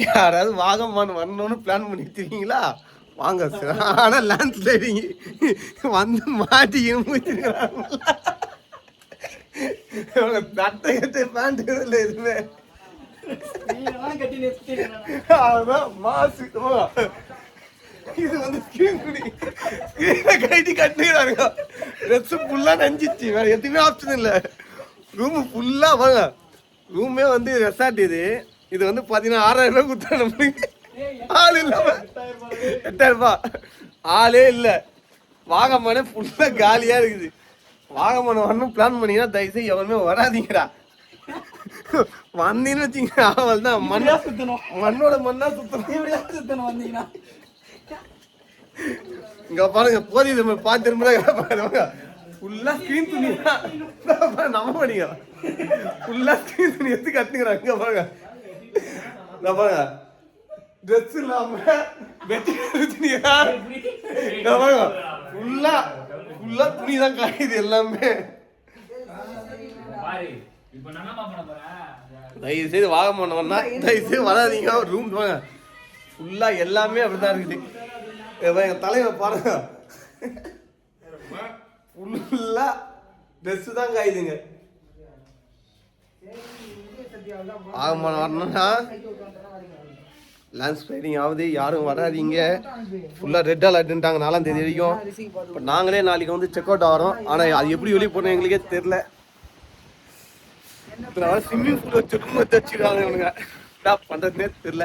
யாராவது வாகமான் வரணும்னு பிளான் பண்ணி வச்சிருக்கீங்களா? வாங்க சார். ஆனால் லேண்ட் ஸ்லைடிங் வந்து மாட்டிக்க தட்டை கட்ட பேண்ட் இல்லை எதுவுமே. அதான் மாசு. இது வந்து கைட்டி கட்டுறாங்க. ட்ரெஸ் ஃபுல்லா நஞ்சிச்சு, வேற எதுவுமே ஆப்ஷன் இல்லை. ரூமு ஃபுல்லா வாங்க. ரூமே வந்து ரெசார்ட். இது வந்து பாத்தீங்கன்னா 6000 ரூபாய் கொடுத்தா நம்மளுக்கு ஆள் இல்லாம 8000 ரூபாய். ஆளே இல்லை. வாகமானே ஃபுல்லா காலியா இருக்குது. வாகமான வரணும் பிளான் பண்ணீங்கன்னா தயவுசெய்து எவருமே வராதீங்கடா. வந்தீங்கன்னு வச்சுங்க அவள் தான் மண்ணோட மண்ணா சுத்தணும். வந்தீங்கன்னா இங்க பாருங்க, போதிய பார்த்து திரும்ப ஃபுல்லா ஸ்கிரீன் துணி நம்ம பண்ணிங்க. ஃபுல்லா ஸ்கிரீன் துணி எடுத்து கட்டுங்கிறாங்க. இங்க பாருங்க, பாருங்க ட்ரெஸ் இல்லாம துணியா பாருங்க. ஃபுல்லா ஃபுல்லா துணி தான் காயுது எல்லாமே. தயவு செய்து வாகமானவன்னா தயவு செய்து வராதீங்க. ரூம் வாங்க, ஃபுல்லா எல்லாமே அப்படிதான் இருக்குது. எங்க தலைவர் பாருங்க, ஃபுல்லா ட்ரெஸ் தான் காயுதுங்க. வாகமானம் வரணும்னா லேண்ட் ஸ்லைடிங் ஆகுது, யாரும் வராதிங்க. ஃபுல்லாக ரெட் அலர்ட்ன்ட்டாங்க 4ஆம் தேதி வரைக்கும். இப்போ நாங்களே நாளைக்கு வந்து செக் அவுட் ஆகிறோம். ஆனால் அது எப்படி வெளியே போனோம் எங்களுக்கே தெரில. ஸ்விம்மிங் பூல் வச்சு ரூம் வச்சுருக்காங்க இவனுங்க. என்ன பண்ணுறதுனே தெரில.